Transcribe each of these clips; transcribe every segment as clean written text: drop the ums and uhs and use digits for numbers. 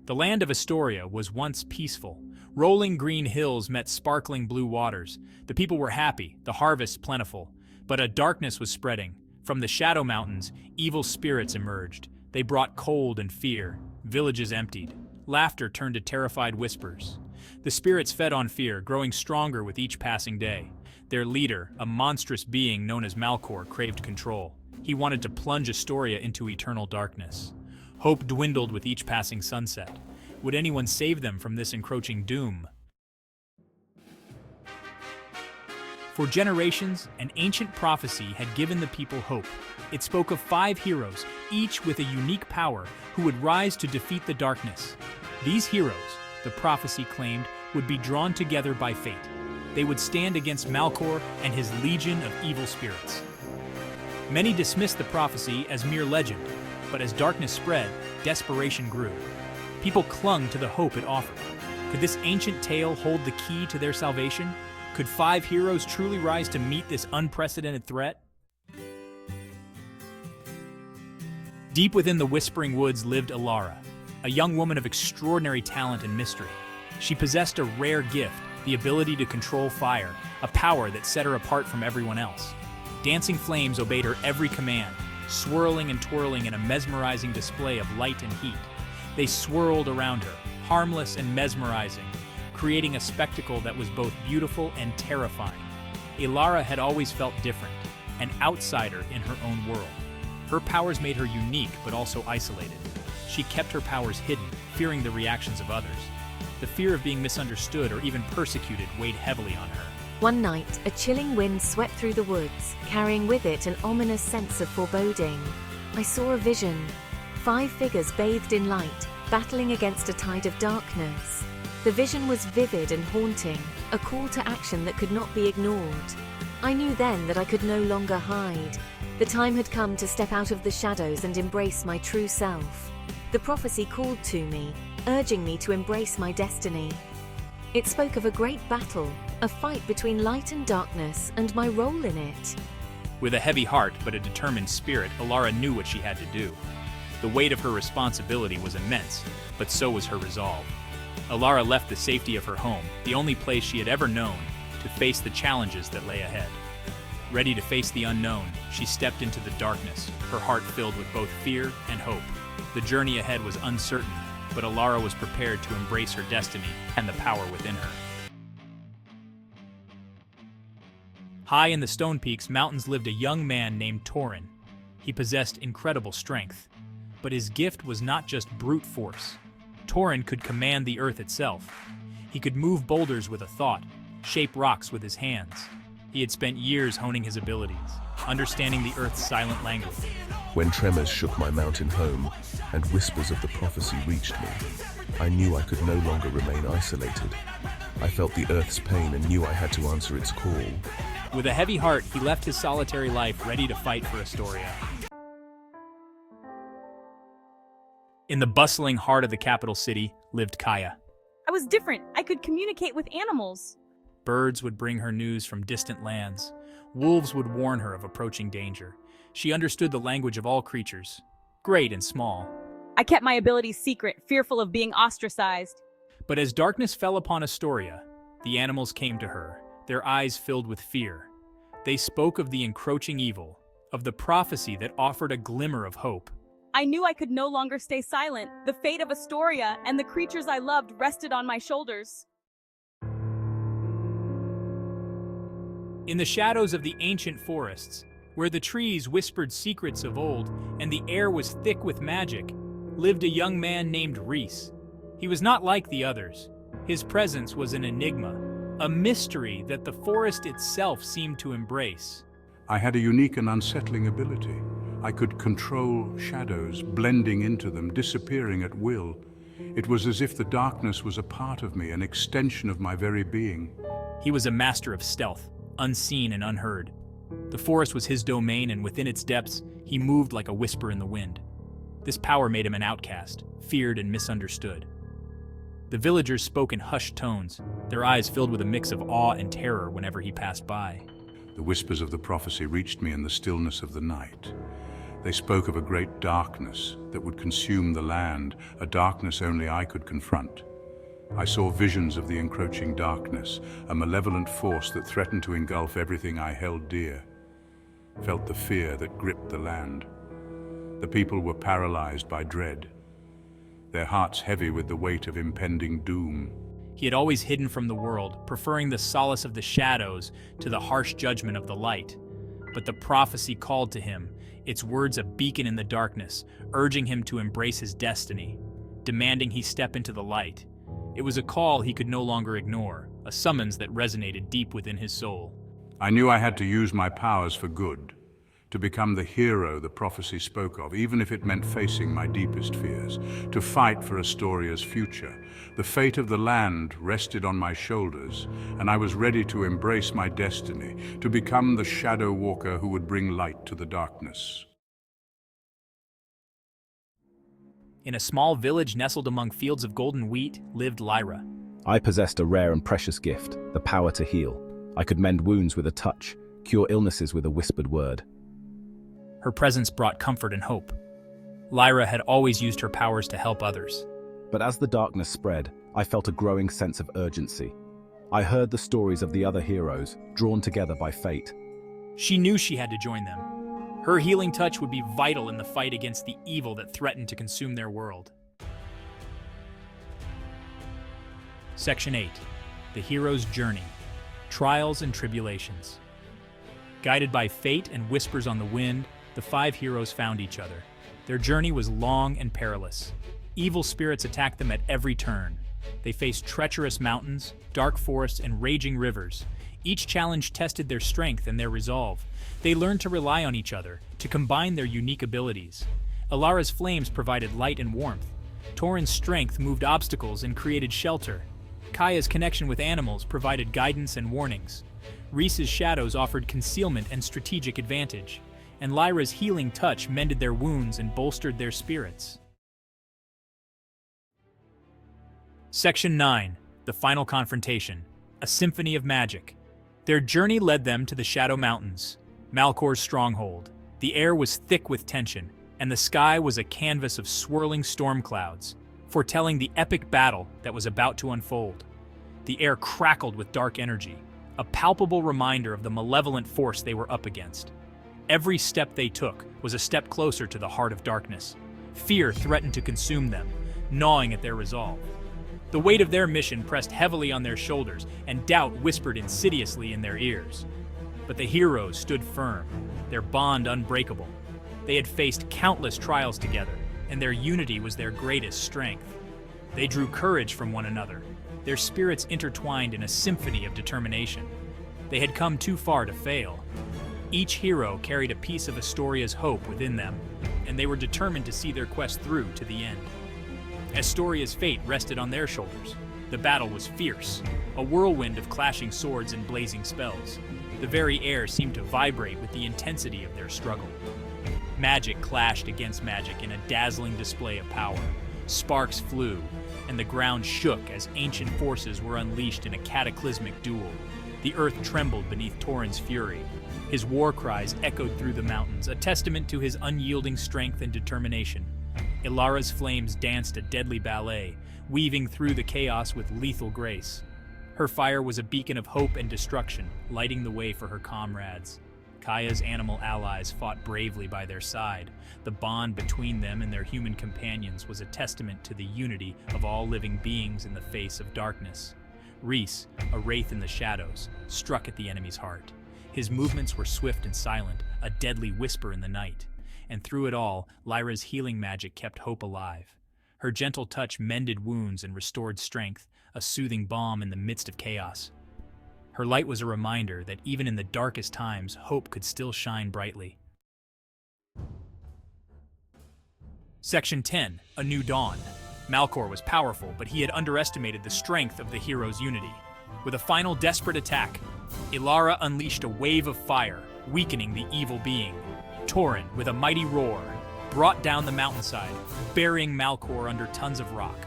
The land of Astoria was once peaceful. Rolling green hills met sparkling blue waters. The people were happy, the harvest plentiful. But a darkness was spreading. From the Shadow Mountains, evil spirits emerged. They brought cold and fear. Villages emptied. Laughter turned to terrified whispers. The spirits fed on fear, growing stronger with each passing day. Their leader, a monstrous being known as Malkor, craved control. He wanted to plunge Astoria into eternal darkness. Hope dwindled with each passing sunset. Would anyone save them from this encroaching doom? For generations, an ancient prophecy had given the people hope. It spoke of 5 heroes, each with a unique power, who would rise to defeat the darkness. These heroes, the prophecy claimed, would be drawn together by fate. They would stand against Malkor and his legion of evil spirits. Many dismissed the prophecy as mere legend, but as darkness spread, desperation grew. People clung to the hope it offered. Could this ancient tale hold the key to their salvation? Could 5 heroes truly rise to meet this unprecedented threat? Deep within the Whispering Woods lived Alara, a young woman of extraordinary talent and mystery. She possessed a rare gift, the ability to control fire, a power that set her apart from everyone else. Dancing flames obeyed her every command, swirling and twirling in a mesmerizing display of light and heat. They swirled around her, harmless and mesmerizing, creating a spectacle that was both beautiful and terrifying. Alara had always felt different, an outsider in her own world. Her powers made her unique but also isolated. She kept her powers hidden, fearing the reactions of others. The fear of being misunderstood or even persecuted weighed heavily on her. One night, a chilling wind swept through the woods, carrying with it an ominous sense of foreboding. I saw a vision. 5 figures bathed in light, battling against a tide of darkness. The vision was vivid and haunting, a call to action that could not be ignored. I knew then that I could no longer hide. The time had come to step out of the shadows and embrace my true self. The prophecy called to me, urging me to embrace my destiny. It spoke of a great battle, a fight between light and darkness, and my role in it. With a heavy heart but a determined spirit, Alara knew what she had to do. The weight of her responsibility was immense, but so was her resolve. Alara left the safety of her home, the only place she had ever known, to face the challenges that lay ahead. Ready to face the unknown, she stepped into the darkness, her heart filled with both fear and hope. The journey ahead was uncertain, but Alara was prepared to embrace her destiny and the power within her. High in the Stone Peaks Mountains lived a young man named Torin. He possessed incredible strength, but his gift was not just brute force. Torin could command the earth itself. He could move boulders with a thought, shape rocks with his hands. He had spent years honing his abilities, understanding the earth's silent language. When tremors shook my mountain home and whispers of the prophecy reached me, I knew I could no longer remain isolated. I felt the earth's pain and knew I had to answer its call. With a heavy heart, he left his solitary life ready to fight for Astoria. In the bustling heart of the capital city lived Kaya. I was different. I could communicate with animals. Birds would bring her news from distant lands. Wolves would warn her of approaching danger. She understood the language of all creatures, great and small. I kept my abilities secret, fearful of being ostracized. But as darkness fell upon Astoria, the animals came to her, their eyes filled with fear. They spoke of the encroaching evil, of the prophecy that offered a glimmer of hope. I knew I could no longer stay silent. The fate of Astoria and the creatures I loved rested on my shoulders. In the shadows of the ancient forests, where the trees whispered secrets of old and the air was thick with magic, lived a young man named Reese. He was not like the others. His presence was an enigma, a mystery that the forest itself seemed to embrace. I had a unique and unsettling ability. I could control shadows, blending into them, disappearing at will. It was as if the darkness was a part of me, an extension of my very being. He was a master of stealth, unseen and unheard. The forest was his domain, and within its depths, he moved like a whisper in the wind. This power made him an outcast, feared and misunderstood. The villagers spoke in hushed tones, their eyes filled with a mix of awe and terror whenever he passed by. The whispers of the prophecy reached me in the stillness of the night. They spoke of a great darkness that would consume the land, a darkness only I could confront. I saw visions of the encroaching darkness, a malevolent force that threatened to engulf everything I held dear. Felt the fear that gripped the land. The people were paralyzed by dread, their hearts heavy with the weight of impending doom. He had always hidden from the world, preferring the solace of the shadows to the harsh judgment of the light. But the prophecy called to him, its words a beacon in the darkness, urging him to embrace his destiny, demanding he step into the light. It was a call he could no longer ignore, a summons that resonated deep within his soul. I knew I had to use my powers for good, to become the hero the prophecy spoke of, even if it meant facing my deepest fears, to fight for Astoria's future. The fate of the land rested on my shoulders, and I was ready to embrace my destiny, to become the shadow walker who would bring light to the darkness. In a small village nestled among fields of golden wheat lived Lyra. I possessed a rare and precious gift, the power to heal. I could mend wounds with a touch, cure illnesses with a whispered word. Her presence brought comfort and hope. Lyra had always used her powers to help others. But as the darkness spread, I felt a growing sense of urgency. I heard the stories of the other heroes, drawn together by fate. She knew she had to join them. Her healing touch would be vital in the fight against the evil that threatened to consume their world. Section 8. The Hero's Journey. Trials and Tribulations. Guided by fate and whispers on the wind, the 5 heroes found each other. Their journey was long and perilous. Evil spirits attacked them at every turn. They faced treacherous mountains, dark forests, and raging rivers. Each challenge tested their strength and their resolve. They learned to rely on each other, to combine their unique abilities. Alara's flames provided light and warmth. Torin's strength moved obstacles and created shelter. Kaya's connection with animals provided guidance and warnings. Rhys's shadows offered concealment and strategic advantage. And Lyra's healing touch mended their wounds and bolstered their spirits. Section 9. The Final Confrontation. A Symphony of Magic. Their journey led them to the Shadow Mountains, Malcor's stronghold. The air was thick with tension, and the sky was a canvas of swirling storm clouds, foretelling the epic battle that was about to unfold. The air crackled with dark energy, a palpable reminder of the malevolent force they were up against. Every step they took was a step closer to the heart of darkness. Fear threatened to consume them, gnawing at their resolve. The weight of their mission pressed heavily on their shoulders, and doubt whispered insidiously in their ears. But the heroes stood firm, their bond unbreakable. They had faced countless trials together, and their unity was their greatest strength. They drew courage from one another, their spirits intertwined in a symphony of determination. They had come too far to fail. Each hero carried a piece of Astoria's hope within them, and they were determined to see their quest through to the end. Astoria's fate rested on their shoulders. The battle was fierce, a whirlwind of clashing swords and blazing spells. The very air seemed to vibrate with the intensity of their struggle. Magic clashed against magic in a dazzling display of power. Sparks flew, and the ground shook as ancient forces were unleashed in a cataclysmic duel. The earth trembled beneath Torin's fury. His war cries echoed through the mountains, a testament to his unyielding strength and determination. Ilara's flames danced a deadly ballet, weaving through the chaos with lethal grace. Her fire was a beacon of hope and destruction, lighting the way for her comrades. Kaya's animal allies fought bravely by their side. The bond between them and their human companions was a testament to the unity of all living beings in the face of darkness. Rhys, a wraith in the shadows, struck at the enemy's heart. His movements were swift and silent, a deadly whisper in the night. And through it all, Lyra's healing magic kept hope alive. Her gentle touch mended wounds and restored strength, a soothing balm in the midst of chaos. Her light was a reminder that even in the darkest times, hope could still shine brightly. Section 10. A New Dawn. Malcor was powerful, but he had underestimated the strength of the heroes' unity. With a final desperate attack, Ilara unleashed a wave of fire, weakening the evil being. Torin, with a mighty roar, brought down the mountainside, burying Malcor under tons of rock.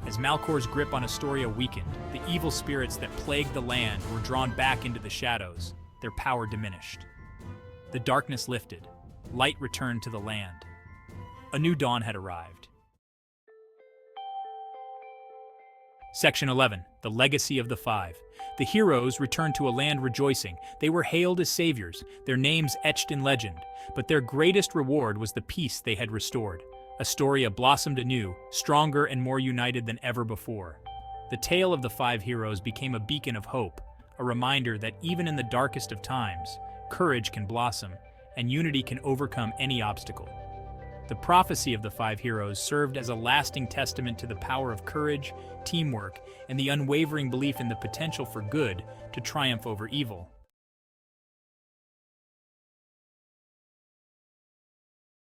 As Malcor's grip on Astoria weakened, the evil spirits that plagued the land were drawn back into the shadows, their power diminished. The darkness lifted, light returned to the land. A new dawn had arrived. Section 11. The Legacy of the Five. The heroes returned to a land rejoicing. They were hailed as saviors, their names etched in legend. But their greatest reward was the peace they had restored. Astoria blossomed anew, stronger and more united than ever before. The tale of the five heroes became a beacon of hope, a reminder that even in the darkest of times, courage can blossom, and unity can overcome any obstacle. The prophecy of the five heroes served as a lasting testament to the power of courage, teamwork, and the unwavering belief in the potential for good to triumph over evil.